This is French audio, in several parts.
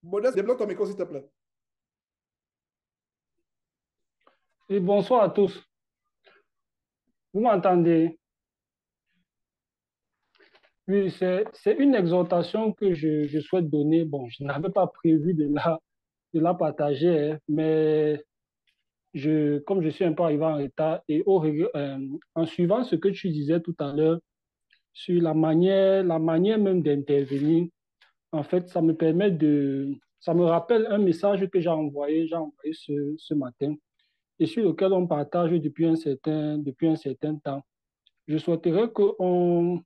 Modeste, débloque ton micro, s'il te plaît. Et bonsoir à tous. Vous m'entendez? Oui, c'est une exhortation que je souhaite donner. Bon, je n'avais pas prévu de la partager, hein, mais comme je suis un peu arrivé en retard et en suivant ce que tu disais tout à l'heure sur la manière même d'intervenir, en fait, ça me rappelle un message que j'ai envoyé ce matin et sur lequel on partage depuis un certain temps. Je souhaiterais qu'on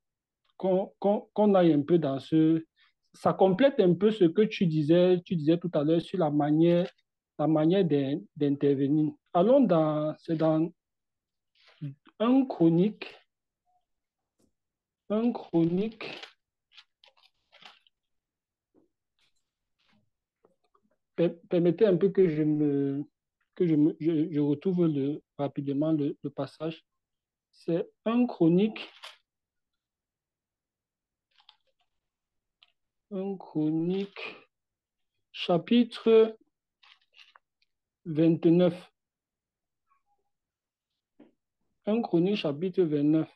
aille un peu dans ce... Ça complète un peu ce que tu disais tout à l'heure sur la manière d'intervenir. C'est dans un chronique, un chronique, permettez un peu que je retrouve rapidement le passage. C'est un chronique, chapitre 29. Un chronique, chapitre 29.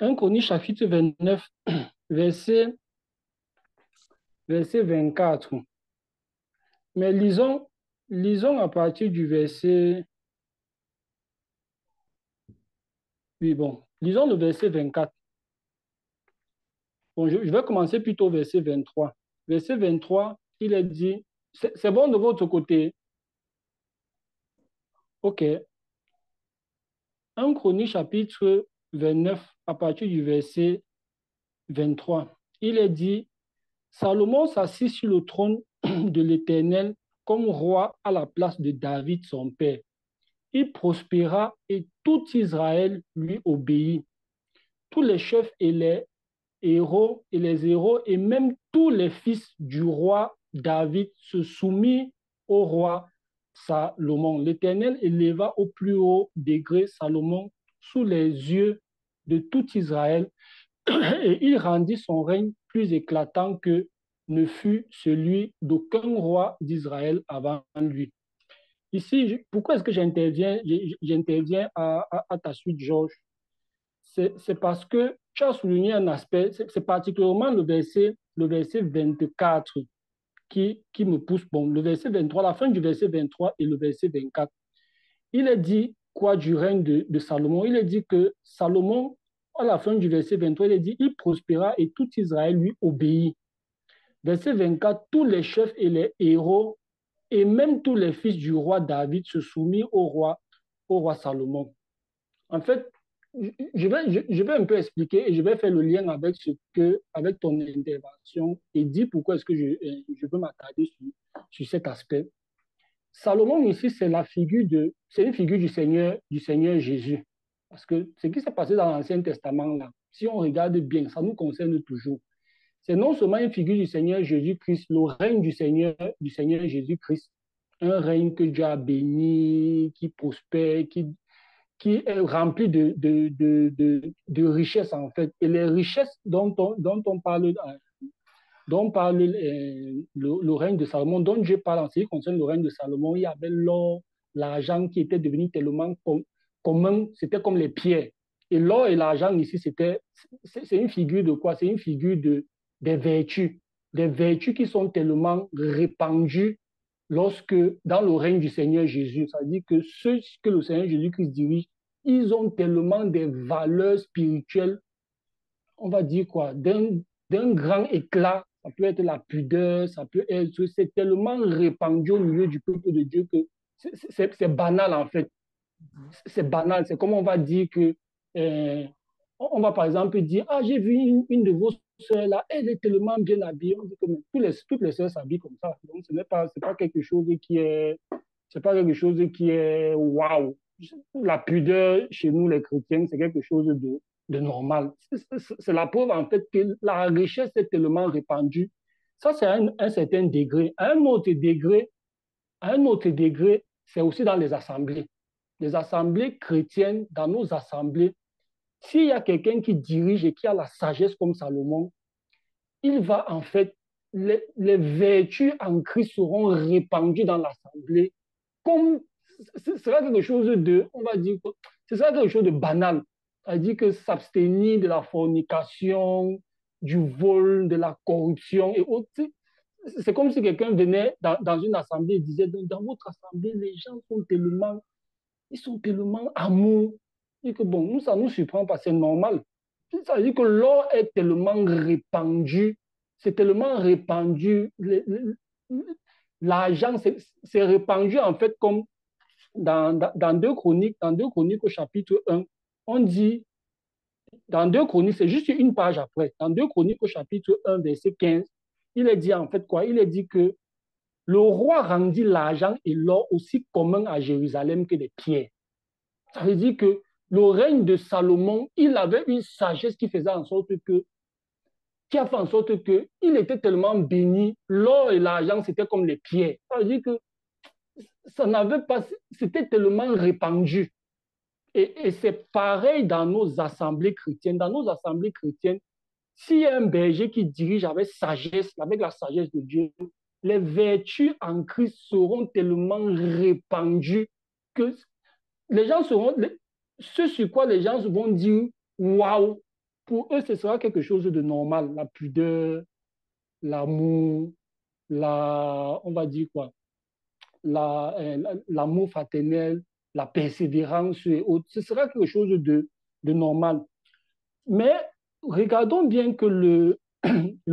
Un chronique, chapitre 29, verset, verset 24. Mais lisons à partir du verset... Oui, bon, lisons le verset 24. Bon, je vais commencer plutôt au verset 23. Verset 23, il est dit... C'est bon de votre côté? OK. Un chronique, chapitre 29, à partir du verset 23. Il est dit, Salomon s'assit sur le trône de l'Éternel comme roi à la place de David, son père. Il prospéra et tout Israël lui obéit. Tous les chefs et les héros et même tous les fils du roi David se soumirent au roi Salomon. L'Éternel éleva au plus haut degré Salomon sous les yeux de tout Israël et il rendit son règne plus éclatant que ne fut celui d'aucun roi d'Israël avant lui. Ici, pourquoi est-ce que j'interviens à ta suite, Georges? C'est parce que tu as souligné un aspect, c'est particulièrement le verset 24 qui me pousse. Bon, le verset 23, la fin du verset 23 et le verset 24. Il est dit quoi du règne de Salomon? Il est dit que Salomon, à la fin du verset 23, il est dit, il prospéra et tout Israël lui obéit. Verset 24, tous les chefs et les héros et même tous les fils du roi David se soumirent au roi Salomon. En fait, je vais un peu expliquer et je vais faire le lien avec ton intervention et dire pourquoi est-ce que je veux m'attarder sur cet aspect. Salomon ici, c'est une figure du Seigneur Jésus. Parce que ce qui s'est passé dans l'Ancien Testament, là, si on regarde bien, ça nous concerne toujours. C'est non seulement une figure du Seigneur Jésus-Christ, le règne du Seigneur Jésus-Christ, un règne que Dieu a béni, qui prospère, qui est rempli de richesses, en fait. Et les richesses dont parle le règne de Salomon, dont Dieu parle en ce qui concerne le règne de Salomon, il y avait l'or, l'argent qui était devenu tellement commun, c'était comme les pierres. Et l'or et l'argent ici, c'est une figure de quoi? C'est une figure des vertus. Des vertus qui sont tellement répandues dans le règne du Seigneur Jésus. Ça veut dire que ceux que le Seigneur Jésus-Christ dirige, ils ont tellement des valeurs spirituelles, on va dire quoi, d'un grand éclat. Ça peut être la pudeur, ça peut être, c'est tellement répandu au milieu du peuple de Dieu que c'est banal en fait. C'est banal. C'est comme on va dire que, euh, on va par exemple dire, ah, j'ai vu une de vos sœurs là, elle est tellement bien habillée. On dit que toutes les sœurs s'habillent comme ça. Donc c'est pas quelque chose qui est waouh. La pudeur chez nous les chrétiens, c'est quelque chose de normal. C'est la preuve en fait que la richesse est tellement répandue. Ça, c'est à un certain degré. À un autre degré, c'est aussi dans les assemblées. Les assemblées chrétiennes, dans nos assemblées, s'il y a quelqu'un qui dirige et qui a la sagesse comme Salomon, il va en fait, les vertus en Christ seront répandues dans l'assemblée comme ce sera quelque chose de, on va dire, ce sera quelque chose de banal. C'est-à-dire que s'abstenir de la fornication, du vol, de la corruption et autres. C'est comme si quelqu'un venait dans une assemblée et disait, dans votre assemblée, les gens ils sont tellement amour. Et que bon, nous, ça ne nous surprend pas, c'est normal. Ça veut dire que l'or est tellement répandu, c'est tellement répandu, l'argent c'est répandu en fait comme dans 2 Chroniques au chapitre 1, on dit, dans 2 Chroniques, c'est juste une page après, dans 2 Chroniques au chapitre 1, verset 15, il est dit en fait quoi? Il est dit que le roi rendit l'argent et l'or aussi commun à Jérusalem que les pierres. Ça veut dire que le règne de Salomon, il avait une sagesse qui faisait en sorte que, qui a fait en sorte que il était tellement béni, l'or et l'argent, c'était comme les pierres. Ça veut dire que ça n'avait pas, c'était tellement répandu. Et c'est pareil dans nos assemblées chrétiennes. Dans nos assemblées chrétiennes, s'il y a un berger qui dirige avec sagesse, avec la sagesse de Dieu, les vertus en Christ seront tellement répandues que les gens seront, ce sur quoi les gens vont dire waouh, pour eux, ce sera quelque chose de normal. La pudeur, l'amour, on va dire quoi, l'amour fraternel, la persévérance et autres. Ce sera quelque chose de normal. Mais regardons bien que le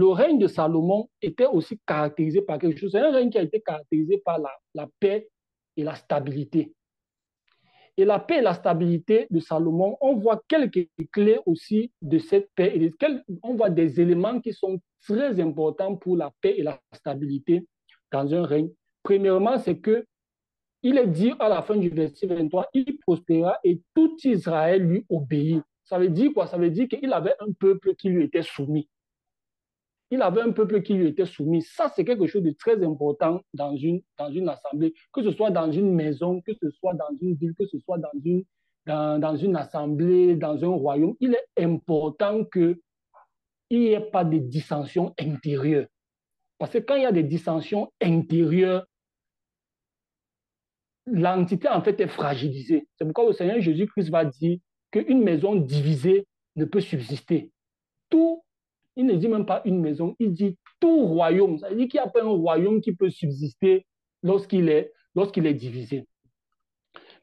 règne de Salomon était aussi caractérisé par quelque chose. C'est un règne qui a été caractérisé par la paix et la stabilité. Et la paix et la stabilité de Salomon, on voit quelques clés aussi de cette paix. On voit des éléments qui sont très importants pour la paix et la stabilité dans un règne. Premièrement, c'est que il est dit à la fin du verset 23, il prospéra et tout Israël lui obéit. Ça veut dire quoi? Ça veut dire qu'il avait un peuple qui lui était soumis. Il avait un peuple qui lui était soumis. Ça, c'est quelque chose de très important dans une assemblée, que ce soit dans une maison, que ce soit dans une ville, que ce soit dans une assemblée, dans un royaume. Il est important qu'il n'y ait pas de dissensions intérieures. Parce que quand il y a des dissensions intérieures, l'entité, en fait, est fragilisée. C'est pourquoi le Seigneur Jésus-Christ va dire qu'une maison divisée ne peut subsister. Tout, il ne dit même pas une maison, il dit tout royaume. Ça veut dire qu'il n'y a pas un royaume qui peut subsister lorsqu'il est divisé.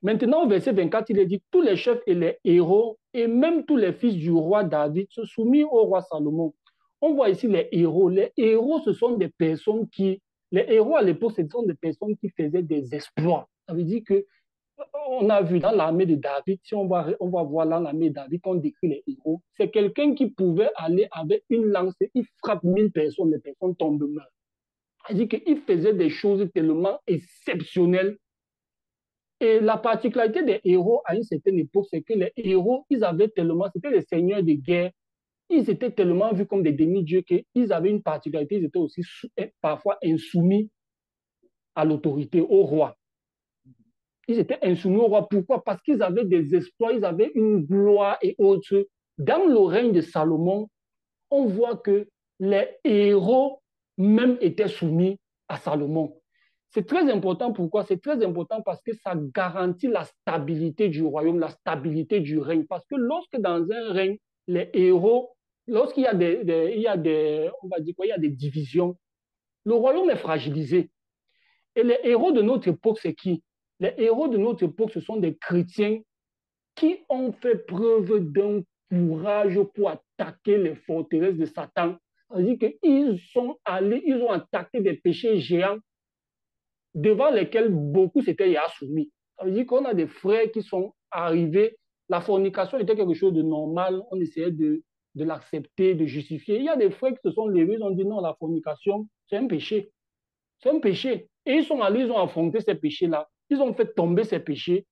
Maintenant, au verset 24, il est dit tous les chefs et les héros, et même tous les fils du roi David, se soumirent au roi Salomon. On voit ici les héros. Les héros, ce sont des personnes qui... Les héros à l'époque, ce sont des personnes qui faisaient des exploits. Ça veut dire que on a vu dans l'armée de David, si on va voir dans l'armée de David, qu'on décrit les héros, c'est quelqu'un qui pouvait aller avec une lance et il frappe 1000 personnes, les personnes tombent mortes. C'est-à-dire qu'il faisait des choses tellement exceptionnelles. Et la particularité des héros à une certaine époque, c'est que les héros, ils avaient tellement, c'était les seigneurs de guerre, ils étaient tellement vus comme des demi-dieux qu'ils avaient une particularité, ils étaient aussi parfois insoumis à l'autorité, au roi. Ils étaient insoumis au roi. Pourquoi? Parce qu'ils avaient des exploits, ils avaient une gloire et autres. Dans le règne de Salomon, on voit que les héros même étaient soumis à Salomon. C'est très important. Pourquoi? C'est très important parce que ça garantit la stabilité du royaume, la stabilité du règne. Parce que lorsque dans un règne, les héros, lorsqu'il y a on va dire quoi, il y a des divisions, le royaume est fragilisé. Et les héros de notre époque, c'est qui? Les héros de notre époque, ce sont des chrétiens qui ont fait preuve d'un courage pour attaquer les forteresses de Satan. C'est-à-dire qu'ils sont allés, ils ont attaqué des péchés géants devant lesquels beaucoup s'étaient soumis. Ça veut dire qu'on a des frères qui sont arrivés. La fornication était quelque chose de normal. On essayait de l'accepter, de justifier. Il y a des frères qui se sont levés, ils ont dit non, la fornication, c'est un péché. C'est un péché. Et ils sont allés, ils ont affronté ces péchés-là. Ils ont fait tomber ces péchés.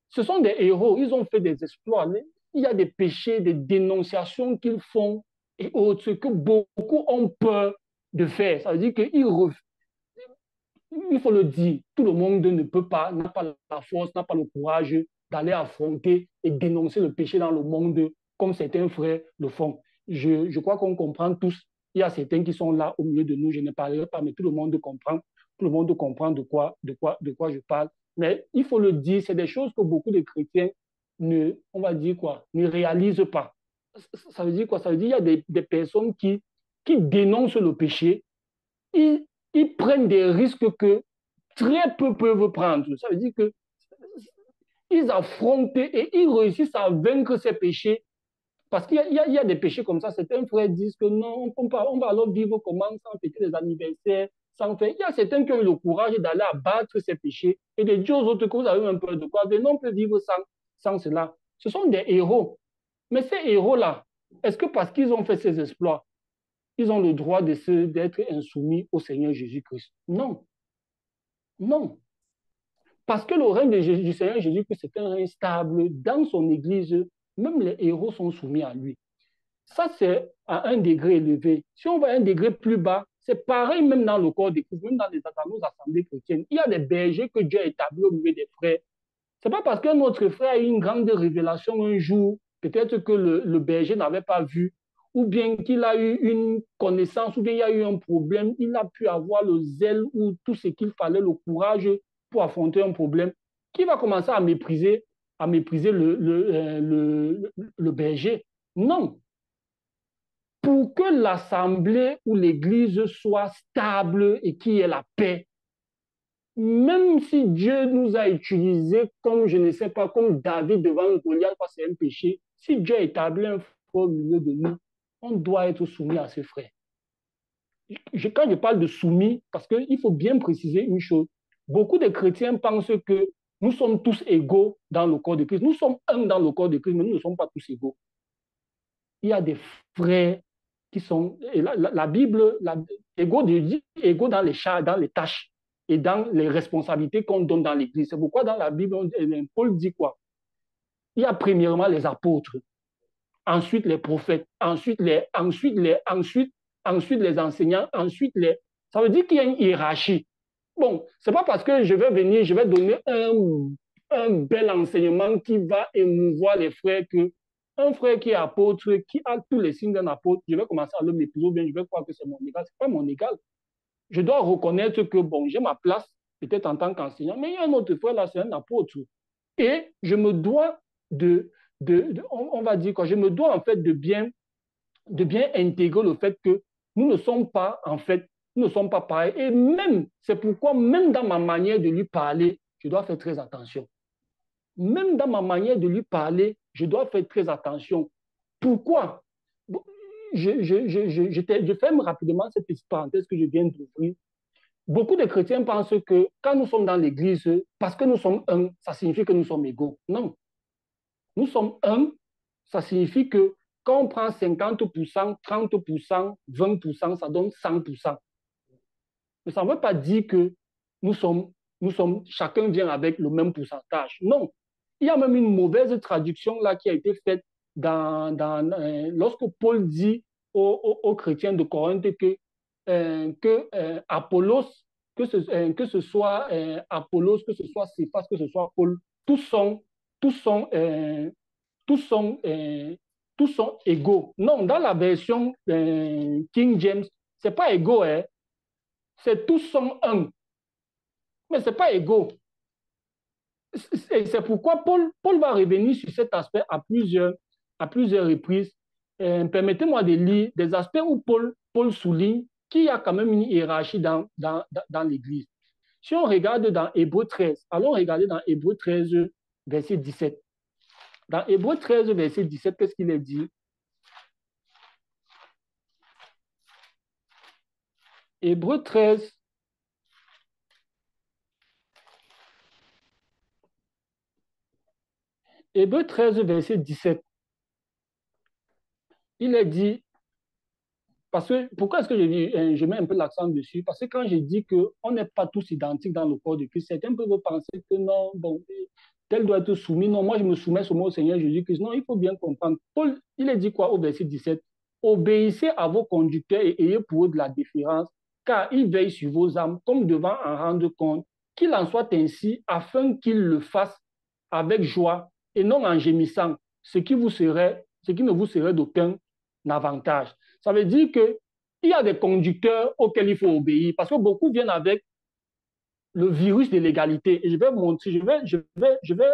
Ce sont des héros, ils ont fait des exploits. Il y a des péchés, des dénonciations qu'ils font et autres que beaucoup ont peur de faire. Ça veut dire qu'ils il faut le dire, tout le monde ne peut pas, n'a pas la force, n'a pas le courage d'aller affronter et dénoncer le péché dans le monde comme certains frères le font. Je crois qu'on comprend tous. Il y a certains qui sont là au milieu de nous, je ne parlerai pas, mais tout le monde comprend. Tout le monde comprend de quoi je parle. Mais il faut le dire, c'est des choses que beaucoup de chrétiens on va dire quoi, ne réalisent pas. Ça veut dire quoi? Ça veut dire qu'il y a des personnes qui dénoncent le péché, ils, ils prennent des risques que très peu peuvent prendre. Ça veut dire qu'ils affrontent et ils réussissent à vaincre ces péchés. Parce qu'il y a des péchés comme ça. Certains frères disent que non, on va alors vivre comment sans fêter les anniversaires, sans faire. Il y a certains qui ont eu le courage d'aller abattre ces péchés et de dire aux autres que vous avez un peu de quoi. Mais non, on peut vivre sans cela. Ce sont des héros. Mais ces héros-là, est-ce que parce qu'ils ont fait ces exploits, ils ont le droit d'être insoumis au Seigneur Jésus-Christ? Non, non. Parce que le règne du Seigneur Jésus-Christ, c'est un règne stable. Dans son Église, même les héros sont soumis à lui. Ça, c'est à un degré élevé. Si on va à un degré plus bas, c'est pareil même dans le corps de Christ, même dans nos assemblées chrétiennes. Il y a des bergers que Dieu a établis au milieu des frères. Ce n'est pas parce que notre frère a eu une grande révélation un jour, peut-être que le berger n'avait pas vu, ou bien qu'il a eu une connaissance, ou bien il y a eu un problème, il a pu avoir le zèle ou tout ce qu'il fallait, le courage pour affronter un problème, qui va commencer à mépriser le berger. Non. Pour que l'assemblée ou l'église soit stable et qu'il y ait la paix, même si Dieu nous a utilisés comme, je ne sais pas, comme David devant Goliath, parce que c'est un péché, si Dieu a établi un frère au milieu de nous, on doit être soumis à ce frère. Quand je parle de soumis, parce qu'il faut bien préciser une chose, beaucoup de chrétiens pensent que nous sommes tous égaux dans le corps de Christ. Nous sommes un dans le corps de Christ, mais nous ne sommes pas tous égaux. Il y a des frères qui sont... La Bible, égaux dans dans les tâches et dans les responsabilités qu'on donne dans l'Église. C'est pourquoi dans la Bible, Paul dit quoi? Il y a premièrement les apôtres, ensuite les prophètes, ensuite les enseignants, ensuite les... Ça veut dire qu'il y a une hiérarchie. Bon, c'est pas parce que je vais venir, je vais donner un bel enseignement qui va émouvoir les frères que un frère qui est apôtre, qui a tous les signes d'un apôtre, je vais commencer à le mépriser ou bien je vais croire que c'est mon égal. C'est pas mon égal. Je dois reconnaître que, bon, j'ai ma place, peut-être en tant qu'enseignant, mais il y a un autre frère là, c'est un apôtre. Et je me dois on va dire quoi, je me dois en fait de bien intégrer le fait que nous ne sommes pas, en fait, nous ne sommes pas pareils. Et même, c'est pourquoi, même dans ma manière de lui parler, je dois faire très attention. Même dans ma manière de lui parler, je dois faire très attention. Pourquoi? Je ferme rapidement cette petite parenthèse que je viens d'ouvrir. Beaucoup de chrétiens pensent que quand nous sommes dans l'église, parce que nous sommes un, ça signifie que nous sommes égaux. Non. Nous sommes un, ça signifie que quand on prend 50%, 30%, 20%, ça donne 100%. Mais ça ne veut pas dire que chacun vient avec le même pourcentage. Non. Il y a même une mauvaise traduction là qui a été faite lorsque Paul dit aux chrétiens de Corinthe que Apollos, que ce soit Apollos, que ce soit Céphas, que ce soit Paul, tous sont, tous sont, tous sont, tous sont égaux. Non, dans la version King James, c'est pas égaux, hein? C'est tous sont un, mais c'est pas égaux. C'est pourquoi Paul va revenir sur cet aspect à plusieurs reprises. Permettez-moi de lire des aspects où Paul souligne qu'il y a quand même une hiérarchie dans l'Église. Si on regarde dans Hébreux 13, allons regarder dans Hébreux 13, verset 17. Dans Hébreux 13, verset 17, qu'est-ce qu'il est dit? Hébreux 13, verset 17. Il est dit, parce que, pourquoi est-ce que je mets un peu l'accent dessus? Parce que quand je dis qu'on n'est pas tous identiques dans le corps de Christ, certains peuvent penser que non, bon, tel doit être soumis. Non, moi je me soumets seulement au Seigneur Jésus-Christ. Non, il faut bien comprendre. Paul, il est dit quoi au verset 17? Obéissez à vos conducteurs et ayez pour eux de la déférence, car il veille sur vos âmes comme devant en rendre compte, qu'il en soit ainsi, afin qu'il le fasse avec joie et non en gémissant, ce qui ne vous serait d'aucun avantage. Ça veut dire que il y a des conducteurs auxquels il faut obéir, parce que beaucoup viennent avec le virus de l'égalité. Et je vais montrer, je vais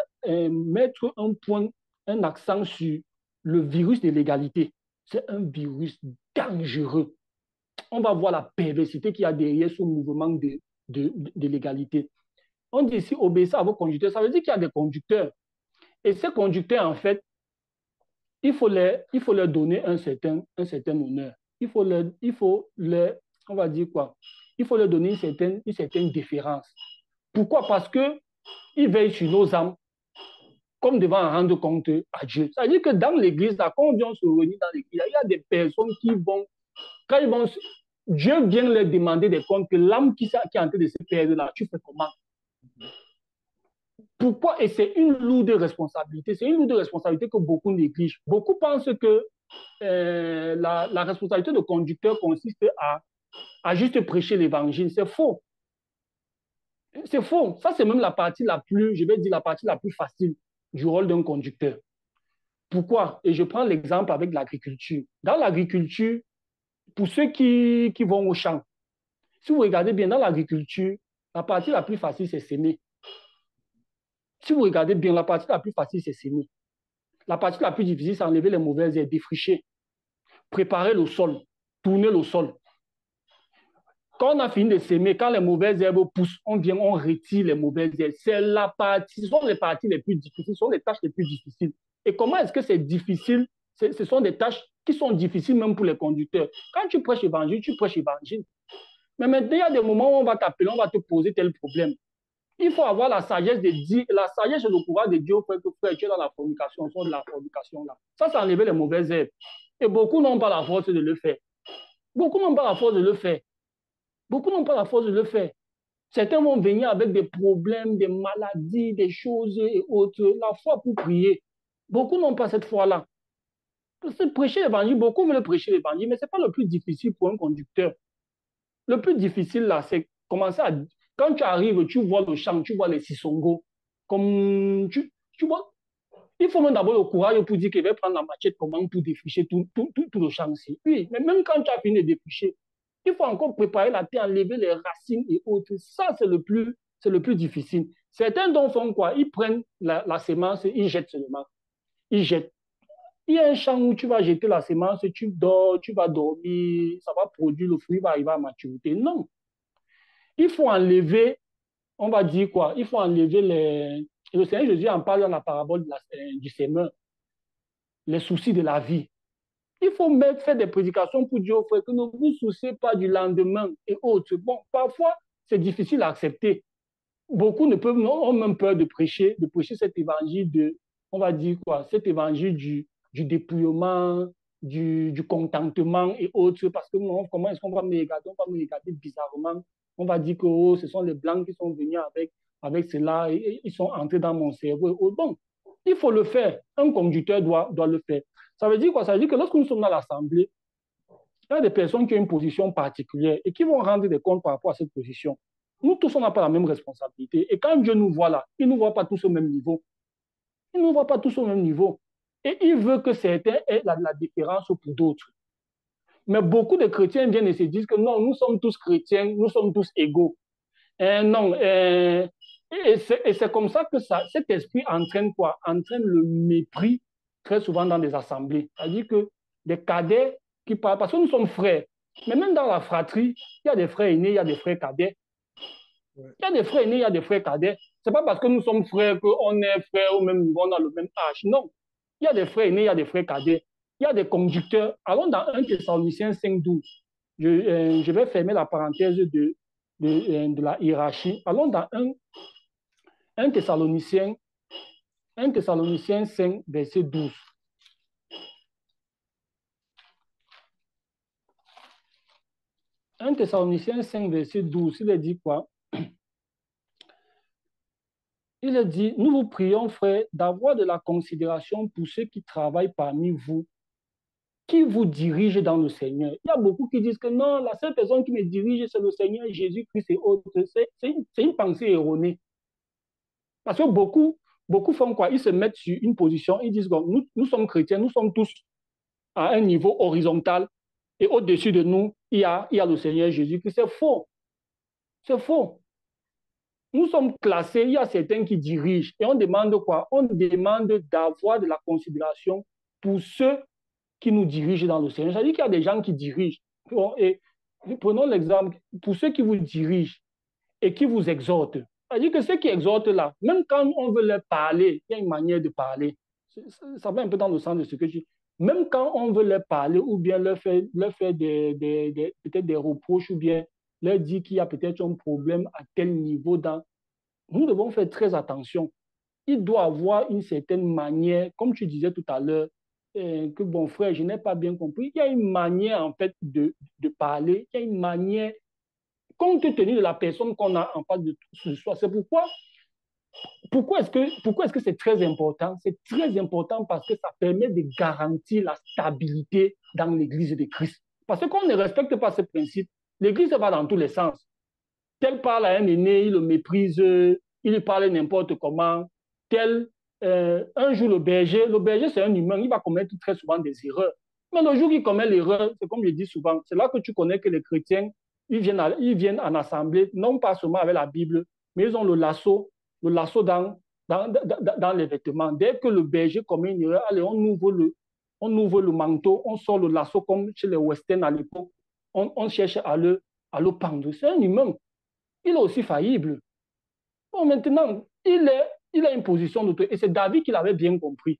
mettre un point, un accent sur le virus de l'égalité. C'est un virus dangereux. On va voir la perversité qu'il y a derrière ce mouvement de l'égalité. On dit ici obéissez à vos conducteurs, ça veut dire qu'il y a des conducteurs. Et ces conducteurs, en fait, il faut leur donner un certain honneur. On va dire quoi? Il faut leur donner une certaine déférence. Pourquoi? Parce qu'ils veillent sur nos âmes comme devant en rendre compte à Dieu. Ça veut dire que dans l'église, là, quand on vient se réunir dans l'église, il y a des personnes qui vont, quand ils vont, Dieu vient leur demander des comptes que l'âme qui est en train de se perdre là, tu fais comment? Pourquoi? Et c'est une lourde responsabilité. C'est une lourde responsabilité que beaucoup négligent. Beaucoup pensent que la responsabilité de conducteur consiste à juste prêcher l'évangile. C'est faux. C'est faux. Ça, c'est même la partie la plus, je vais dire, la partie la plus facile du rôle d'un conducteur. Pourquoi? Et je prends l'exemple avec l'agriculture. Dans l'agriculture, pour ceux qui vont au champ, si vous regardez bien dans l'agriculture, la partie la plus facile, c'est semer. Si vous regardez bien, la partie la plus facile, c'est semer. La partie la plus difficile, c'est enlever les mauvaises herbes, défricher, préparer le sol, tourner le sol. Quand on a fini de s'aimer, quand les mauvaises herbes poussent, on vient, on retire les mauvaises herbes. C'est la partie, ce sont les parties les plus difficiles, ce sont les tâches les plus difficiles. Et comment est-ce que c'est difficile? Ce sont des tâches qui sont difficiles même pour les conducteurs. Quand tu prêches l'évangile, tu prêches l'évangile. Mais maintenant, il y a des moments où on va t'appeler, on va te poser tel problème. Il faut avoir la sagesse de dire, la sagesse et le pouvoir de Dieu, frère, tu es dans la fornication, sont de la fornication là. Ça, c'est enlever les mauvaises herbes. Et beaucoup n'ont pas la force de le faire. Beaucoup n'ont pas la force de le faire. Beaucoup n'ont pas la force de le faire. Certains vont venir avec des problèmes, des maladies, des choses et autres. La foi pour prier. Beaucoup n'ont pas cette foi-là. Prêcher l'évangile, beaucoup veulent prêcher l'évangile, mais ce n'est pas le plus difficile pour un conducteur. Le plus difficile, là, c'est commencer à... Quand tu arrives, tu vois le champ, tu vois les sissongos. Comme tu vois, il faut même d'abord le courage pour dire qu'il va prendre la machette comment pour défricher tout le champ-ci. Oui, mais même quand tu as fini de défricher, il faut encore préparer la terre, enlever les racines et autres. Ça, c'est le plus difficile. Certains d'entre font quoi? Ils prennent la semence et ils jettent seulement. Ils jettent. Il y a un champ où tu vas jeter la semence, tu dors, tu vas dormir, ça va produire, le fruit va arriver à maturité. Non. Il faut enlever, on va dire quoi? Il faut enlever les... Le Seigneur Jésus en parle dans la parabole du semeur, les soucis de la vie. Il faut faire des prédications pour dire aux frères que ne vous souciez pas du lendemain et autres. Bon, parfois, c'est difficile à accepter. Beaucoup ont même peur de prêcher cet évangile on va dire quoi, cet évangile du dépouillement, du contentement et autres, parce que non, comment est-ce qu'on va me regarder? On va me regarder bizarrement. On va dire que oh, ce sont les Blancs qui sont venus avec cela et ils sont entrés dans mon cerveau. Oh, bon, il faut le faire. Un conducteur doit le faire. Ça veut dire quoi? Ça veut dire que lorsque nous sommes dans l'Assemblée, il y a des personnes qui ont une position particulière et qui vont rendre des comptes par rapport à cette position. Nous tous, on n'a pas la même responsabilité. Et quand Dieu nous voit là, il ne nous voit pas tous au même niveau. Il ne nous voit pas tous au même niveau. Et il veut que certains aient la différence pour d'autres. Mais beaucoup de chrétiens viennent et se disent que non, nous sommes tous chrétiens, nous sommes tous égaux. Non, et c'est comme ça que cet esprit entraîne quoi? Entraîne le mépris très souvent dans des assemblées. C'est-à-dire que des cadets qui parlent, parce que nous sommes frères, mais même dans la fratrie, il y a des frères aînés, il y a des frères cadets. Il y a des frères aînés, il y a des frères cadets. Ce n'est pas parce que nous sommes frères qu'on est frères au même niveau, on a le même âge. Non. Il y a des frères aînés, il y a des frères cadets. Il y a des conducteurs. Allons dans 1 Thessaloniciens 5:12. Je vais fermer la parenthèse de la hiérarchie. Allons dans 1 Thessaloniciens 5, verset 12. 1 Thessaloniciens 5, verset 12, il est dit quoi? Il est dit, nous vous prions, frères, d'avoir de la considération pour ceux qui travaillent parmi vous qui vous dirige dans le Seigneur. Il y a beaucoup qui disent que non, la seule personne qui me dirige, c'est le Seigneur Jésus-Christ et autres. C'est une pensée erronée. Parce que beaucoup font quoi? Ils se mettent sur une position, ils disent, bon, nous sommes chrétiens, nous sommes tous à un niveau horizontal et au-dessus de nous, il y a le Seigneur Jésus-Christ. C'est faux. C'est faux. Nous sommes classés, il y a certains qui dirigent. Et on demande quoi? On demande d'avoir de la considération pour ceux qui nous dirigent dans le Seigneur. C'est-à-dire qu'il y a des gens qui dirigent. Bon, et prenons l'exemple, pour ceux qui vous dirigent et qui vous exhortent. C'est-à-dire que ceux qui exhortent là, même quand on veut leur parler, il y a une manière de parler. Ça va un peu dans le sens de ce que je dis. Même quand on veut leur parler ou bien leur faire peut-être des reproches ou bien leur dire qu'il y a peut-être un problème à tel niveau dans... Nous devons faire très attention. Il doit avoir une certaine manière, comme tu disais tout à l'heure, que bon frère, je n'ai pas bien compris. Il y a une manière en fait de parler, il y a une manière, compte tenu de la personne qu'on a en face de soi. C'est pourquoi est-ce que c'est très important? C'est très important parce que ça permet de garantir la stabilité dans l'Église de Christ. Parce que quand on ne respecte pas ce principe, l'Église va dans tous les sens. Tel parle à un aîné, il le méprise, il lui parle n'importe comment. Tel, un jour, le berger, c'est un humain, il va commettre très souvent des erreurs. Mais le jour qu'il commet l'erreur, c'est comme je dis souvent, c'est là que tu connais que les chrétiens, ils viennent en assemblée, non pas seulement avec la Bible, mais ils ont le lasso dans les vêtements. Dès que le berger commet une erreur, allez, on ouvre le manteau, on sort le lasso comme chez les westerns à l'époque, on cherche à le pendre. C'est un humain. Il est aussi faillible. Bon, maintenant, il a une position d'autorité. Et c'est David qui l'avait bien compris.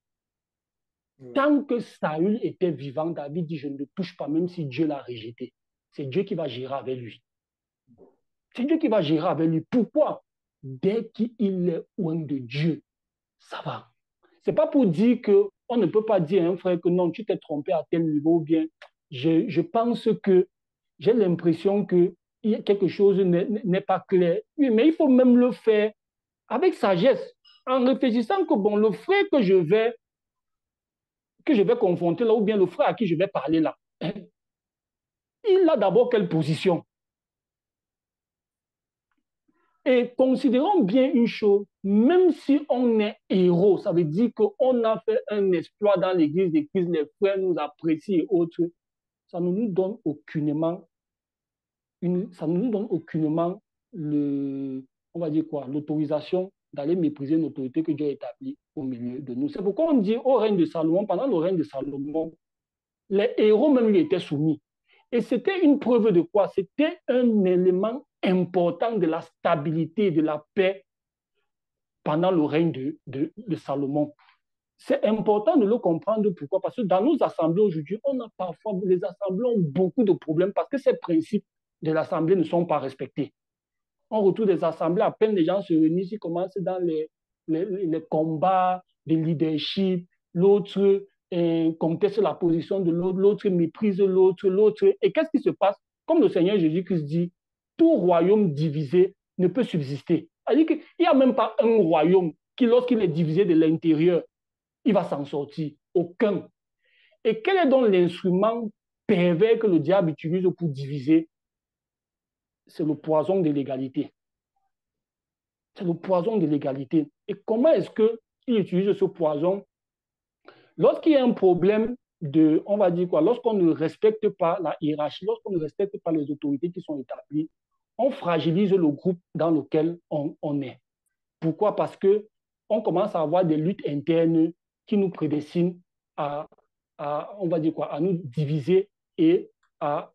Tant que Saül était vivant, David dit, je ne le touche pas, même si Dieu l'a rejeté. C'est Dieu qui va gérer avec lui. C'est Dieu qui va gérer avec lui. Pourquoi? Dès qu'il est loin de Dieu, ça va. Ce n'est pas pour dire qu'on ne peut pas dire à un frère que non, tu t'es trompé à tel niveau, ou bien je pense que j'ai l'impression que quelque chose n'est pas clair. Oui, mais il faut même le faire avec sagesse, en réfléchissant que bon, le frère que je vais confronter là, ou bien le frère à qui je vais parler là, il a d'abord quelle position? Et considérons bien une chose, même si on est héros, ça veut dire qu'on a fait un exploit dans l'église de Christ, les frères nous apprécient et autres, ça ne nous donne aucunement, ça ne nous donne aucunement on va dire quoi, l'autorisation d'aller mépriser une autorité que Dieu a établie au milieu de nous. C'est pourquoi on dit au règne de Salomon, pendant le règne de Salomon, les héros même lui étaient soumis. Et c'était une preuve de quoi? C'était un élément important de la stabilité, de la paix pendant le règne de Salomon. C'est important de le comprendre. Pourquoi? Parce que dans nos assemblées aujourd'hui, on a parfois, les assemblées ont beaucoup de problèmes parce que ces principes de l'assemblée ne sont pas respectés. On retrouve des assemblées, à peine les gens se réunissent, ils commencent dans les combats de leadership, l'autre conteste la position de l'autre, l'autre méprise l'autre. Et qu'est-ce qui se passe? Comme le Seigneur Jésus-Christ dit, tout royaume divisé ne peut subsister. C'est-à-dire qu'il n'y a même pas un royaume qui, lorsqu'il est divisé de l'intérieur, il va s'en sortir. Aucun. Et quel est donc l'instrument pervers que le diable utilise pour diviser? C'est le poison de l'égalité. C'est le poison de l'égalité. Et comment est-ce qu'il utilise ce poison? Lorsqu'il y a un problème on va dire quoi, lorsqu'on ne respecte pas la hiérarchie, lorsqu'on ne respecte pas les autorités qui sont établies, on fragilise le groupe dans lequel on est. Pourquoi? Parce qu'on commence à avoir des luttes internes qui nous prédestinent on va dire quoi, à nous diviser et à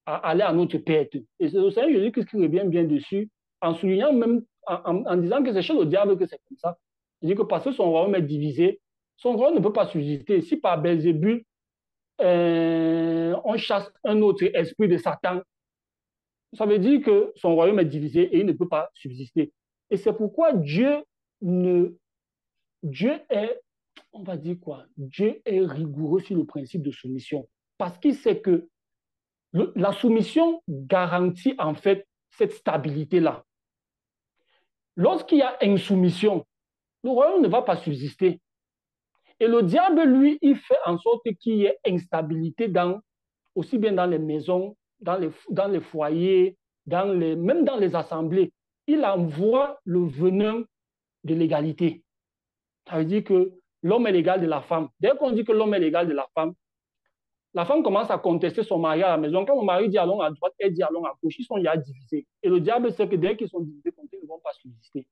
aller à notre perte. Et c'est le Seigneur Jésus qui revient bien dessus, en soulignant même, en disant que c'est chez le diable que c'est comme ça. Il dit que parce que son royaume est divisé, son royaume ne peut pas subsister. Si par Belzébul, on chasse un autre esprit de Satan, ça veut dire que son royaume est divisé et il ne peut pas subsister. Et c'est pourquoi Dieu est, on va dire quoi, Dieu est rigoureux sur le principe de soumission. Parce qu'il sait que la soumission garantit en fait cette stabilité-là. Lorsqu'il y a insoumission, le royaume ne va pas subsister. Et le diable, lui, il fait en sorte qu'il y ait instabilité aussi bien dans les maisons, dans les foyers, même dans les assemblées. Il envoie le venin de l'égalité. Ça veut dire que l'homme est l'égal de la femme. Dès qu'on dit que l'homme est l'égal de la femme commence à contester son mari à la maison. Quand mon mari dit allons à droite, elle dit allons à gauche. Ils sont déjà divisés. Et le diable sait que dès qu'ils sont divisés, ils ne vont pas subsister.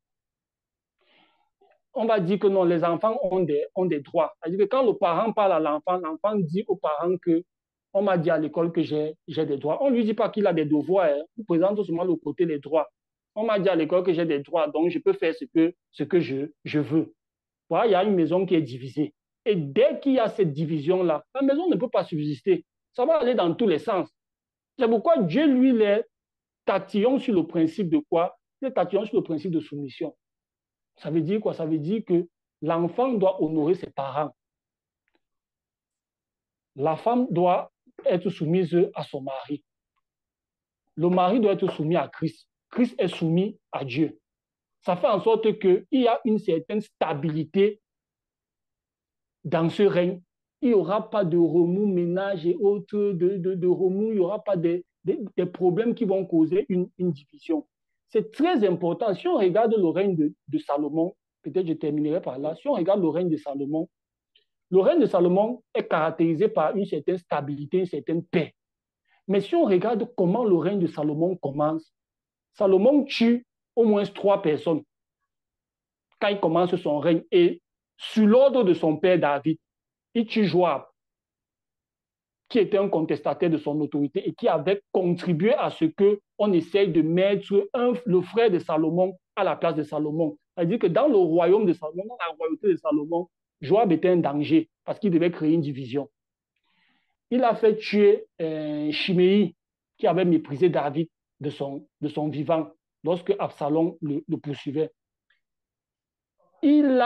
On va dire que non, les enfants ont des droits. C'est-à-dire que quand le parent parle à l'enfant, l'enfant dit aux parents que on m'a dit à l'école que j'ai des droits. On ne lui dit pas qu'il a des devoirs. Hein. On présente seulement le côté des droits. On m'a dit à l'école que j'ai des droits, donc je peux faire ce que je veux. Voilà, il y a une maison qui est divisée. Et dès qu'il y a cette division-là, la maison ne peut pas subsister. Ça va aller dans tous les sens. C'est pourquoi Dieu, lui, les tatillon sur le principe de quoi? Les tatillon sur le principe de soumission. Ça veut dire quoi? Ça veut dire que l'enfant doit honorer ses parents. La femme doit être soumise à son mari. Le mari doit être soumis à Christ. Christ est soumis à Dieu. Ça fait en sorte qu'il y a une certaine stabilité dans ce règne. Il n'y aura pas de remous, ménage et autres, de remous, il n'y aura pas des problèmes qui vont causer une division. C'est très important. Si on regarde le règne de Salomon, peut-être je terminerai par là, si on regarde le règne de Salomon est caractérisé par une certaine stabilité, une certaine paix. Mais si on regarde comment le règne de Salomon commence, Salomon tue au moins 3 personnes quand il commence son règne. Et sur l'ordre de son père David, il tue Joab, qui était un contestataire de son autorité et qui avait contribué à ce qu'on essaye de mettre le frère de Salomon à la place de Salomon. C'est-à-dire que dans le royaume de Salomon, dans la royauté de Salomon, Joab était un danger parce qu'il devait créer une division. Il a fait tuer Chiméi, qui avait méprisé David de son vivant lorsque Absalom le poursuivait. Il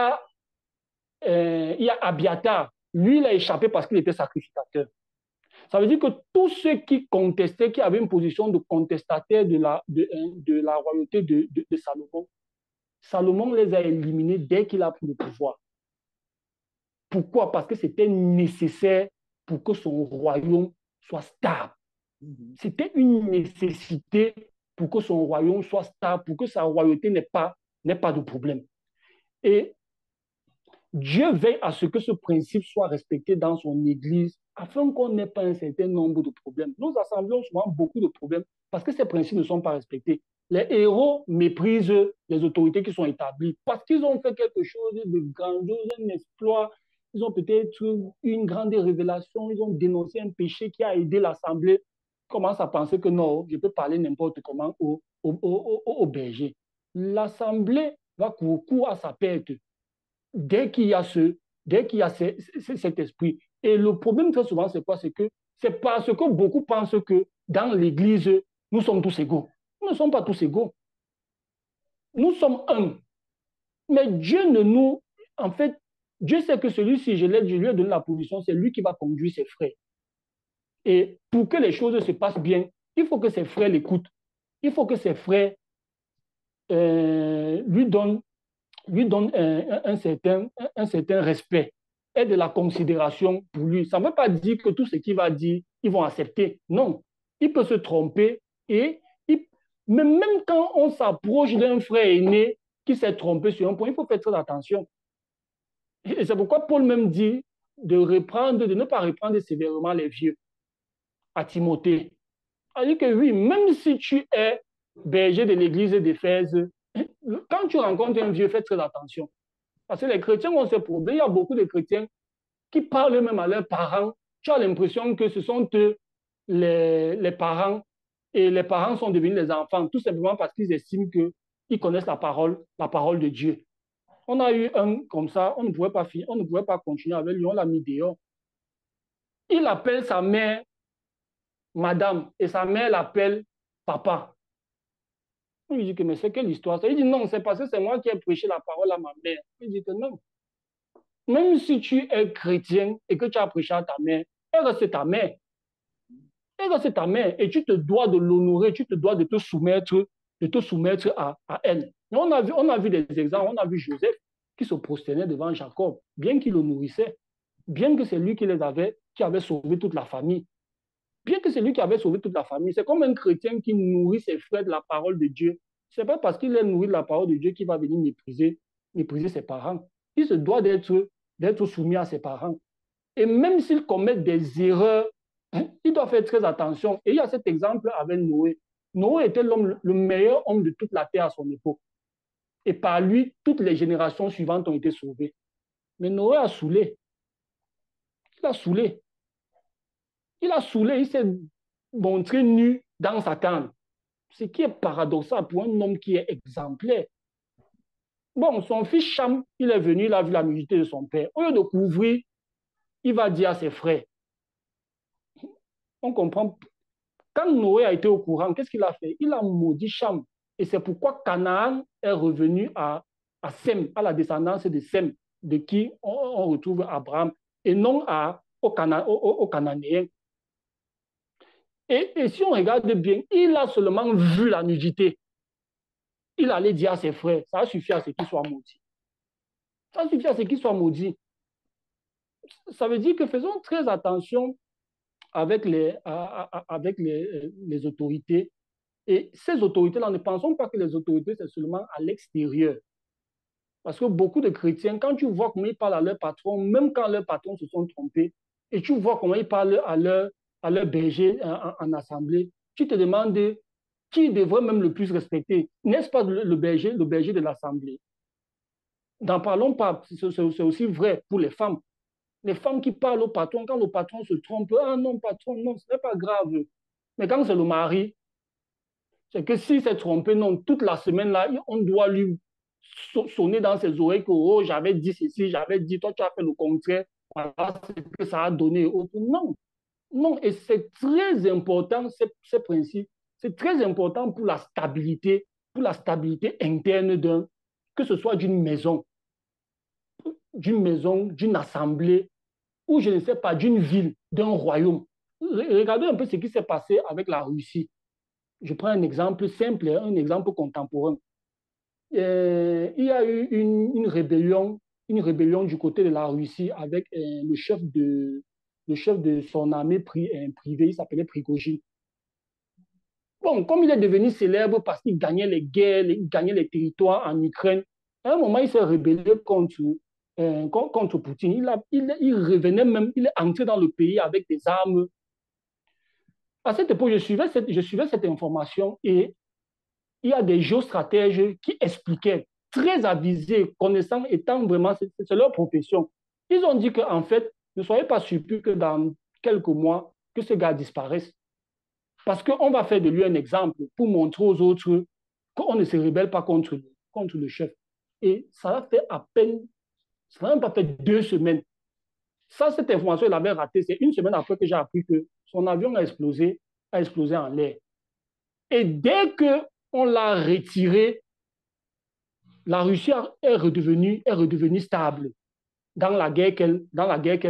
y a Abiathar. Lui, il a échappé parce qu'il était sacrificateur. Ça veut dire que tous ceux qui contestaient, qui avaient une position de contestataire de la royauté de Salomon, Salomon les a éliminés dès qu'il a pris le pouvoir. Pourquoi? Parce que c'était nécessaire pour que son royaume soit stable. C'était une nécessité pour que son royaume soit stable, pour que sa royauté n'ait pas de problème. Et Dieu veille à ce que ce principe soit respecté dans son Église afin qu'on n'ait pas un certain nombre de problèmes. Nous assemblons souvent beaucoup de problèmes parce que ces principes ne sont pas respectés. Les héros méprisent les autorités qui sont établies parce qu'ils ont fait quelque chose de grandiose, un exploit. Ils ont peut-être une grande révélation, ils ont dénoncé un péché qui a aidé l'Assemblée. Ils commencent à penser que non, je peux parler n'importe comment au berger. L'Assemblée va courir à sa perte dès qu'il y a cet esprit. Et le problème très souvent, c'est quoi? C'est parce que beaucoup pensent que dans l'Église, nous sommes tous égaux. Nous ne sommes pas tous égaux. Nous sommes un. Mais Dieu ne nous... En fait, Dieu sait que celui-ci, je lui ai donné la position, c'est lui qui va conduire ses frères. Et pour que les choses se passent bien, il faut que ses frères l'écoutent. Il faut que ses frères lui donnent un certain respect et de la considération pour lui. Ça ne veut pas dire que tout ce qu'il va dire, ils vont accepter. Non. Il peut se tromper mais même quand on s'approche d'un frère aîné qui s'est trompé sur un point, il faut faire très attention. Et c'est pourquoi Paul même dit de ne pas reprendre sévèrement les vieux à Timothée. C'est-à-dire que oui, même si tu es berger de l'église d'Éphèse, quand tu rencontres un vieux, fais très attention. Parce que les chrétiens ont ce problème. Il y a beaucoup de chrétiens qui parlent même à leurs parents. Tu as l'impression que ce sont eux les parents et les parents sont devenus les enfants, tout simplement parce qu'ils estiment qu'ils connaissent la parole de Dieu. On a eu un comme ça, on ne pouvait pas continuer avec lui, on l'a mis dehors. Il appelle sa mère madame et sa mère l'appelle papa. On lui dit que mais c'est quelle histoire? Il dit non, c'est parce que c'est moi qui ai prêché la parole à ma mère. Il dit que non. Même si tu es chrétien et que tu as prêché à ta mère, elle reste ta mère. Elle reste ta mère et tu te dois de l'honorer, tu te dois de te soumettre à elle. On a vu des exemples, on a vu Joseph. qui se prosternaient devant Jacob, bien qu'il le nourrissait, bien que c'est lui qui avait sauvé toute la famille. Bien que c'est lui qui avait sauvé toute la famille, c'est comme un chrétien qui nourrit ses frères de la parole de Dieu. Ce n'est pas parce qu'il est nourri de la parole de Dieu qu'il va venir mépriser ses parents. Il se doit d'être soumis à ses parents. Et même s'il commet des erreurs, il doit faire très attention. Et il y a cet exemple avec Noé. Noé était le meilleur homme de toute la terre à son époque. Et par lui, toutes les générations suivantes ont été sauvées. Mais Noé a saoulé. Il a saoulé. Il s'est montré nu dans sa canne. Ce qui est paradoxal pour un homme qui est exemplaire. Bon, son fils Cham, il est venu, il a vu la nudité de son père. Au lieu de couvrir, il va dire à ses frères. On comprend. Quand Noé a été au courant, qu'est-ce qu'il a fait? Il a maudit Cham. Et c'est pourquoi Canaan est revenu à Sem, à la descendance de Sem, de qui on retrouve Abraham, et non aux Cananéens. Et si on regarde bien, il a seulement vu la nudité. Il allait dire à ses frères, ça suffit à ce qu'ils soient maudits. Ça suffit à ce qu'ils soient maudits. Ça veut dire que faisons très attention avec les autorités. Et ces autorités-là, ne pensons pas que les autorités, c'est seulement à l'extérieur. Parce que beaucoup de chrétiens, quand tu vois comment ils parlent à leur patron, même quand leurs patrons se sont trompés, et tu vois comment ils parlent à leur berger en assemblée, tu te demandes qui devrait même le plus respecter. N'est-ce pas le berger de l'assemblée? N'en parlons pas, c'est aussi vrai pour les femmes. Les femmes qui parlent au patron, quand le patron se trompe, ah non, patron, non, ce n'est pas grave. Mais quand c'est le mari, c'est que s'il s'est trompé, non, toute la semaine là, on doit lui sonner dans ses oreilles que oh, j'avais dit ceci, j'avais dit, toi tu as fait le contraire, voilà ce que ça a donné. Non, non, et c'est très important, ces principes, c'est très important pour la stabilité interne que ce soit d'une maison, d'une assemblée, ou je ne sais pas, d'une ville, d'un royaume. Regardez un peu ce qui s'est passé avec la Russie. Je prends un exemple simple, un exemple contemporain. Il y a eu une rébellion du côté de la Russie avec le chef de son armée privée, il s'appelait Prigogine. Bon, comme il est devenu célèbre parce qu'il gagnait les guerres, il gagnait les territoires en Ukraine, à un moment, il s'est rébellé contre Poutine. Il revenait même, il est entré dans le pays avec des armes. À cette époque, je suivais cette information et il y a des géostratèges qui expliquaient, très avisés, connaissant, étant vraiment, c'est leur profession. Ils ont dit qu'en fait, ne soyez pas surpris que dans quelques mois, que ce gars disparaisse. Parce qu'on va faire de lui un exemple pour montrer aux autres qu'on ne se rebelle pas contre le chef. Et ça a fait à peine, ça n'a même pas fait 2 semaines. Ça, cette information, il avait raté. C'est une semaine après que j'ai appris que son avion a explosé en l'air. Et dès qu'on l'a retiré, la Russie est redevenue stable dans la guerre qu'elle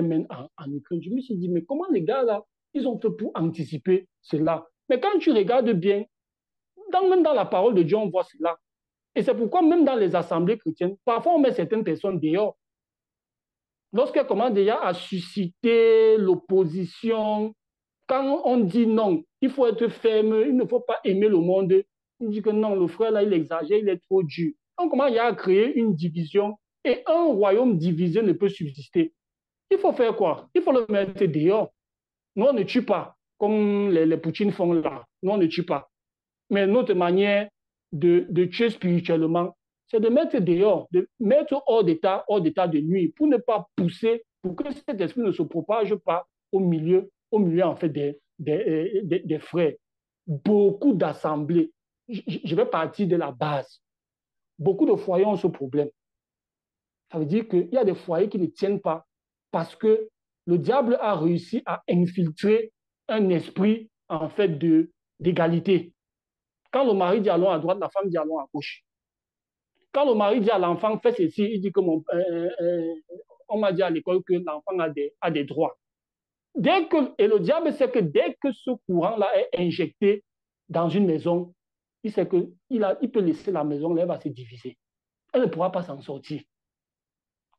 mène en Ukraine. Je me suis dit, mais comment les gars là, ils ont fait pour anticiper cela? Mais quand tu regardes bien, même dans la parole de Dieu, on voit cela. Et c'est pourquoi même dans les assemblées chrétiennes, parfois on met certaines personnes dehors. Lorsqu'elles commencent déjà à susciter l'opposition, quand on dit non, il faut être ferme, il ne faut pas aimer le monde, on dit que non, le frère là, il exagère, il est trop dur. On commence à créer une division et un royaume divisé ne peut subsister. Il faut faire quoi? Il faut le mettre dehors. Nous, on ne tue pas, comme les Poutines font là. Nous, on ne tue pas. Mais notre manière de tuer spirituellement, c'est de mettre dehors, de mettre hors d'état de nuit, pour ne pas pousser, pour que cet esprit ne se propage pas au milieu en fait des frères. Beaucoup d'assemblées, je vais partir de la base. Beaucoup de foyers ont ce problème. Ça veut dire qu'il y a des foyers qui ne tiennent pas parce que le diable a réussi à infiltrer un esprit en fait d'égalité. Quand le mari dit allons à droite, la femme dit allons à gauche. Quand le mari dit à l'enfant fais ceci, il dit que on m'a dit à l'école que l'enfant a des droits. Et le diable sait que dès que ce courant-là est injecté dans une maison, il sait qu'il peut laisser la maison, elle va se diviser. Elle ne pourra pas s'en sortir.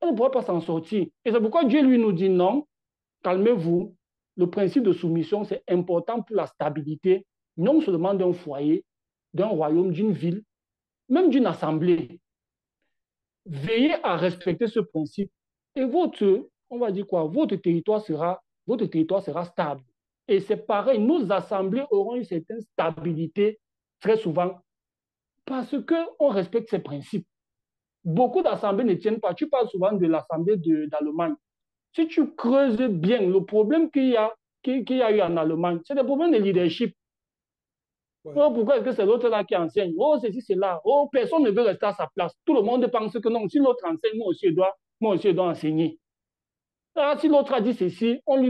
On ne pourra pas s'en sortir. Et c'est pourquoi Dieu lui nous dit non, calmez-vous. Le principe de soumission, c'est important pour la stabilité, non seulement d'un foyer, d'un royaume, d'une ville, même d'une assemblée. Veillez à respecter ce principe et votre, on va dire quoi, votre territoire sera stable. Et c'est pareil, nos assemblées auront une certaine stabilité très souvent parce qu'on respecte ces principes. Beaucoup d'assemblées ne tiennent pas. Tu parles souvent de l'assemblée d'Allemagne. Si tu creuses bien le problème qu'il y a eu en Allemagne, c'est des problèmes de leadership. Ouais. Oh, pourquoi est-ce que c'est l'autre là qui enseigne? Oh, ceci, c'est là. Oh, personne ne veut rester à sa place. Tout le monde pense que non, si l'autre enseigne, moi aussi, je dois enseigner. Ah, si l'autre a dit ceci, on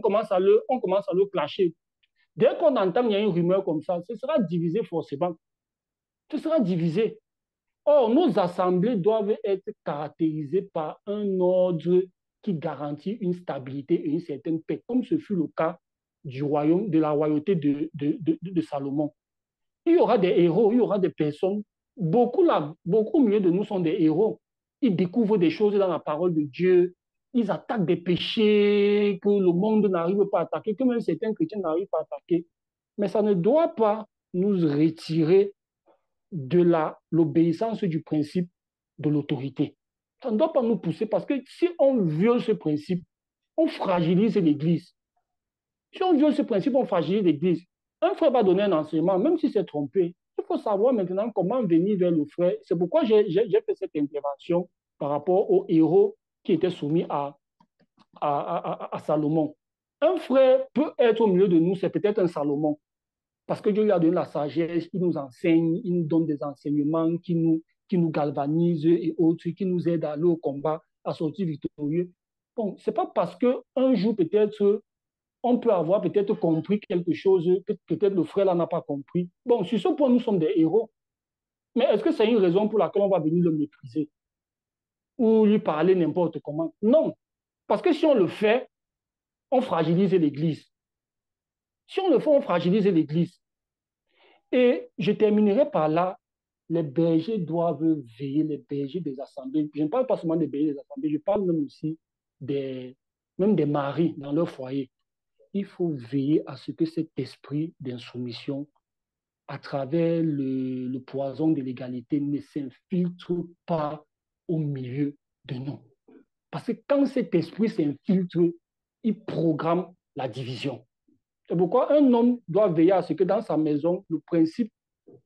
commence on commence à le clasher. Dès qu'on entend qu'il y a une rumeur comme ça, ce sera divisé forcément. Ce sera divisé. Or, nos assemblées doivent être caractérisées par un ordre qui garantit une stabilité et une certaine paix, comme ce fut le cas du royaume, de la royauté de Salomon. Il y aura des héros, il y aura des personnes. Beaucoup, là, beaucoup mieux de nous sont des héros. Ils découvrent des choses dans la parole de Dieu. Ils attaquent des péchés que le monde n'arrive pas à attaquer, que même certains chrétiens n'arrivent pas à attaquer. Mais ça ne doit pas nous retirer de l'obéissance du principe de l'autorité. Ça ne doit pas nous pousser parce que si on viole ce principe, on fragilise l'Église. Si on viole ce principe, on fragilise l'Église. Un frère va donner un enseignement, même si c'est trompé. Il faut savoir maintenant comment venir vers le frère. C'est pourquoi j'ai fait cette intervention par rapport aux héros qui étaient soumis à Salomon. Un frère peut être au milieu de nous, c'est peut-être un Salomon. Parce que Dieu lui a donné la sagesse, il nous enseigne, il nous donne des enseignements qui nous galvanisent et autres, qui nous aident à aller au combat, à sortir victorieux. Bon, c'est pas parce qu'un jour, peut-être, on peut avoir peut-être compris quelque chose que peut-être le frère là n'a pas compris. Bon, sur ce point, nous sommes des héros. Mais est-ce que c'est une raison pour laquelle on va venir le mépriser ou lui parler n'importe comment? Non. Parce que si on le fait, on fragilise l'Église. Si on le fait, on fragilise l'Église. Et je terminerai par là. Les bergers doivent veiller, les bergers des assemblées. Je ne parle pas seulement des bergers des assemblées, je parle même aussi même des maris dans leur foyer. Il faut veiller à ce que cet esprit d'insoumission, à travers le poison de l'égalité, ne s'infiltre pas au milieu de nous. Parce que quand cet esprit s'infiltre, il programme la division. C'est pourquoi un homme doit veiller à ce que dans sa maison, le principe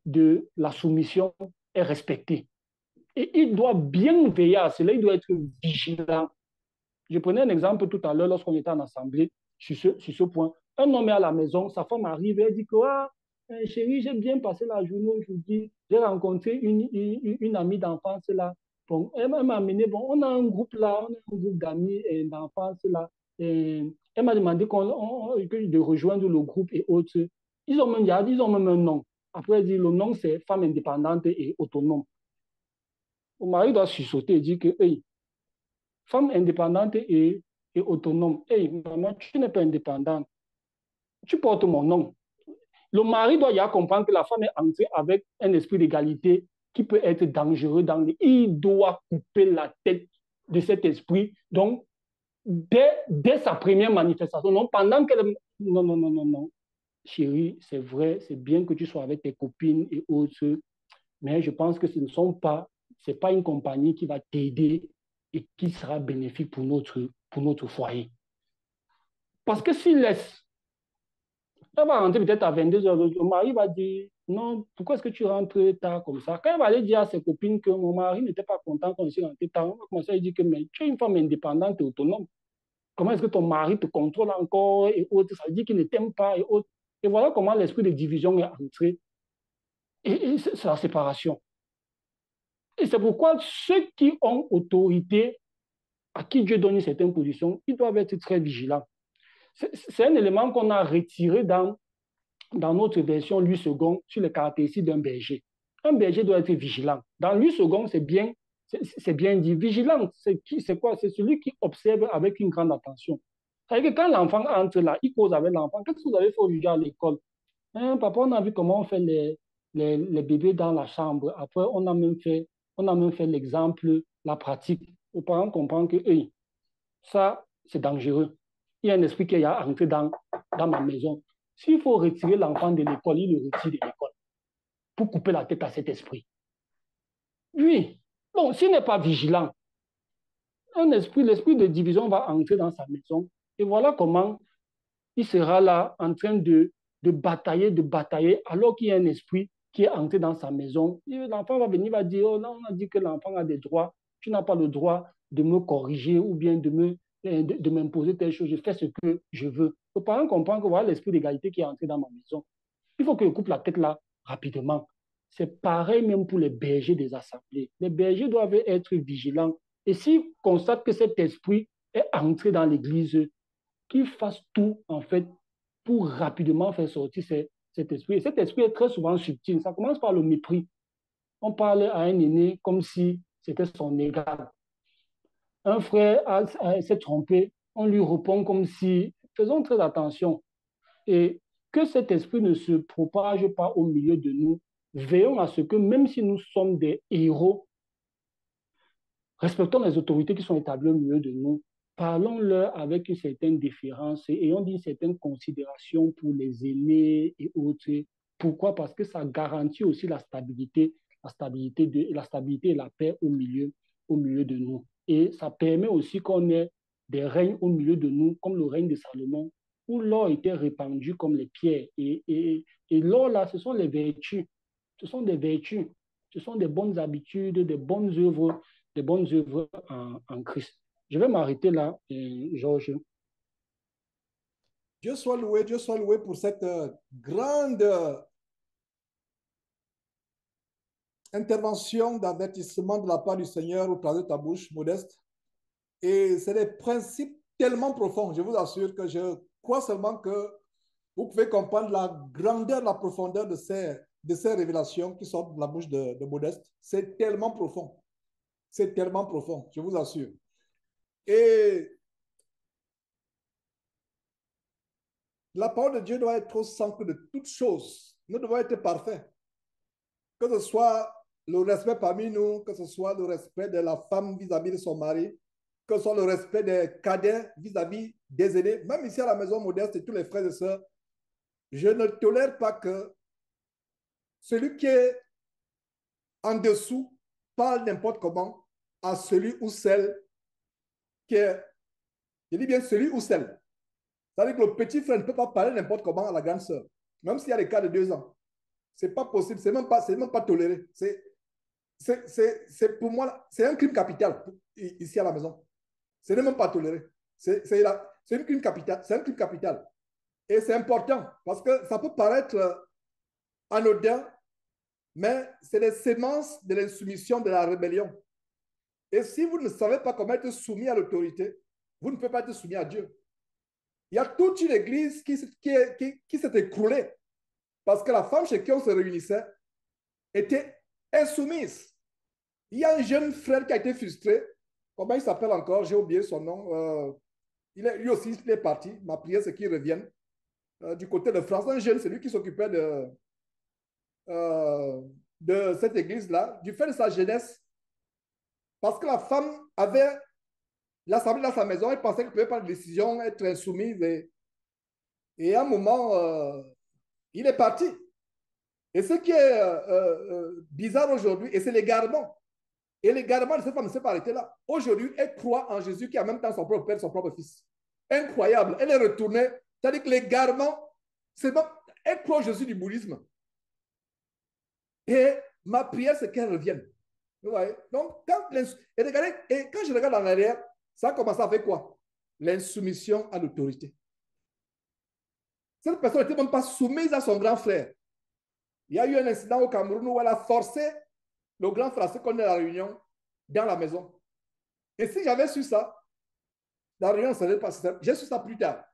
de la soumission est respecté. Et il doit bien veiller à cela, il doit être vigilant. Je prenais un exemple tout à l'heure lorsqu'on était en assemblée sur ce point. Un homme est à la maison, sa femme arrive et elle dit que ah, chérie, j'ai bien passé la journée aujourd'hui, j'ai rencontré une amie d'enfance là. Bon, elle m'a amené, bon, on a un groupe là, on a un groupe d'amis d'enfance là. Et elle m'a demandé de rejoindre le groupe et autres. Ils ont même un nom. Après, elle dit le nom c'est femme indépendante et autonome. Mon mari doit sursauter et dire que, hey, femme indépendante et autonome. Hey, maman, tu n'es pas indépendante. Tu portes mon nom. Le mari doit y comprendre que la femme est entrée avec un esprit d'égalité qui peut être dangereux dans les... Il doit couper la tête de cet esprit. Donc, dès sa première manifestation, non, pendant qu'elle... Non, non, non, non, non. Chérie, c'est vrai, c'est bien que tu sois avec tes copines et autres, mais je pense que c'est pas une compagnie qui va t'aider et qui sera bénéfique pour notre foyer. Parce que s'il laisse, elle va rentrer peut-être à 22 heures, le mari va dire, non, pourquoi est-ce que tu rentres tard comme ça? Quand elle va aller dire à ses copines que mon mari n'était pas content quand je suis rentré tard, on va commencer à lui dire que mais tu es une femme indépendante et autonome. Comment est-ce que ton mari te contrôle encore et autres? Ça veut dire qu'il ne t'aime pas et autres. Et voilà comment l'esprit de division est entré. Et c'est la séparation. Et c'est pourquoi ceux qui ont autorité, à qui Dieu donne une certaine position, ils doivent être très vigilants. C'est un élément qu'on a retiré dans notre version lui second sur les caractéristiques d'un berger. Un berger doit être vigilant. Dans lui second, c'est bien dit. Vigilant, c'est quoi? C'est celui qui observe avec une grande attention. C'est-à-dire que quand l'enfant entre là, il cause avec l'enfant. Qu'est-ce que vous avez fait aujourd'hui à l'école? Hein, papa, on a vu comment on fait les bébés dans la chambre. Après, on a même fait l'exemple, la pratique. Le parent comprend que hey, ça, c'est dangereux. Il y a un esprit qui est entré dans ma maison. S'il faut retirer l'enfant de l'école, il le retire de l'école pour couper la tête à cet esprit. Oui. Bon, s'il n'est pas vigilant, l'esprit de division va entrer dans sa maison. Et voilà comment il sera là en train de batailler, alors qu'il y a un esprit qui est entré dans sa maison. L'enfant va venir, va dire, oh non, on a dit que l'enfant a des droits, tu n'as pas le droit de me corriger ou bien de m'imposer telle chose, je fais ce que je veux. Le parent comprend que voilà l'esprit d'égalité qui est entré dans ma maison. Il faut que je coupe la tête là rapidement. C'est pareil même pour les bergers des assemblées. Les bergers doivent être vigilants. Et s'ils constatent que cet esprit est entré dans l'église, qu'ils fassent tout, en fait, pour rapidement faire sortir cet esprit. Et cet esprit est très souvent subtil. Ça commence par le mépris. On parle à un aîné comme si c'était son égal. Un frère s'est trompé, on lui répond comme si, faisons très attention, et que cet esprit ne se propage pas au milieu de nous. Veillons à ce que même si nous sommes des héros, respectons les autorités qui sont établies au milieu de nous. Parlons-leur avec une certaine déférence et ayons une certaine considération pour les aînés et autres. Pourquoi? Parce que ça garantit aussi la stabilité et la paix au milieu de nous. Et ça permet aussi qu'on ait des règnes au milieu de nous, comme le règne de Salomon, où l'or était répandu comme les pierres. Et l'or, là, ce sont les vertus. Ce sont des vertus. Ce sont des bonnes habitudes, des bonnes œuvres en Christ. Je vais m'arrêter là, Georges. Dieu soit loué pour cette grande intervention d'avertissement de la part du Seigneur au travers de ta bouche, Modeste. Et c'est des principes tellement profonds. Je vous assure que je crois seulement que vous pouvez comprendre la grandeur, la profondeur de ces révélations qui sortent de la bouche de Modeste. C'est tellement profond. C'est tellement profond, je vous assure. Et la parole de Dieu doit être au centre de toutes choses. Nous devons être parfaits. Que ce soit le respect parmi nous, que ce soit le respect de la femme vis-à-vis de son mari, que ce soit le respect des cadets vis-à-vis des aînés, même ici à la maison Modeste et tous les frères et sœurs, je ne tolère pas que celui qui est en dessous parle n'importe comment à celui ou celle qui est, je dis bien celui ou celle. C'est-à-dire que le petit frère ne peut pas parler n'importe comment à la grande sœur, même s'il y a des cas de 2 ans. C'est pas possible, c'est même pas toléré. C'est pour moi, c'est un crime capital ici à la maison. Ce n'est même pas toléré. C'est un crime capital. C'est un crime capital. Et c'est important parce que ça peut paraître anodin, mais c'est les sémences de l'insoumission, de la rébellion. Et si vous ne savez pas comment être soumis à l'autorité, vous ne pouvez pas être soumis à Dieu. Il y a toute une église qui s'est écroulée parce que la femme chez qui on se réunissait était insoumise. Il y a un jeune frère qui a été frustré. Comment il s'appelle encore? J'ai oublié son nom. Lui aussi, il est parti. Ma prière, c'est qu'il revienne. Du côté de France, un jeune, c'est lui qui s'occupait de cette église-là, du fait de sa jeunesse. Parce que la femme avait l'assemblée dans sa maison, elle pensait qu'elle pouvait prendre des décisions, être insoumise. Et à un moment, il est parti. Et ce qui est bizarre aujourd'hui, et c'est l'égarement. Et l'égarement de cette femme ne s'est pas arrêté là. Aujourd'hui, elle croit en Jésus qui a en même temps son propre père, son propre fils. Incroyable. Elle est retournée. C'est-à-dire que l'égarement, elle croit au Jésus du bouddhisme. Et ma prière, c'est qu'elle revienne. Vous voyez? Donc, et quand je regarde en arrière, ça a commencé avec quoi? L'insoumission à l'autorité. Cette personne n'était même pas soumise à son grand frère. Il y a eu un incident au Cameroun où elle a forcé le grand frère à se connaître à la réunion dans la maison. Et si j'avais su ça, la réunion ne serait pas. J'ai su ça plus tard.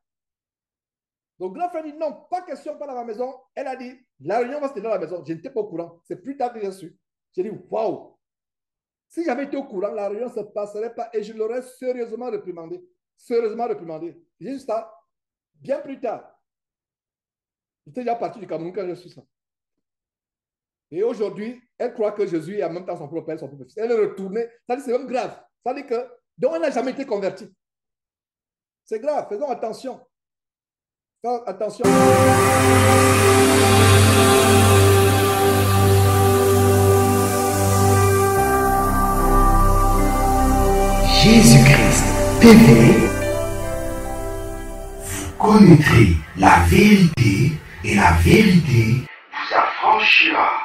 Donc, grand frère dit non, pas question, pas dans ma maison. Elle a dit la réunion va se tenir dans la maison. Je n'étais pas au courant. C'est plus tard que j'ai su. J'ai dit waouh. Si j'avais été au courant, la réunion ne se passerait pas et je l'aurais sérieusement réprimandé. Sérieusement réprimandé. J'ai juste ça bien plus tard. J'étais déjà parti du Cameroun quand j'ai su ça. Et aujourd'hui, elle croit que Jésus est en même temps son propre père, son propre fils. Elle est retournée. Ça dit, c'est même grave. Ça veut dire que, donc, elle n'a jamais été convertie. C'est grave, faisons attention. Faisons attention. Jésus-Christ TV, vous connaîtrez la vérité et la vérité vous affranchira.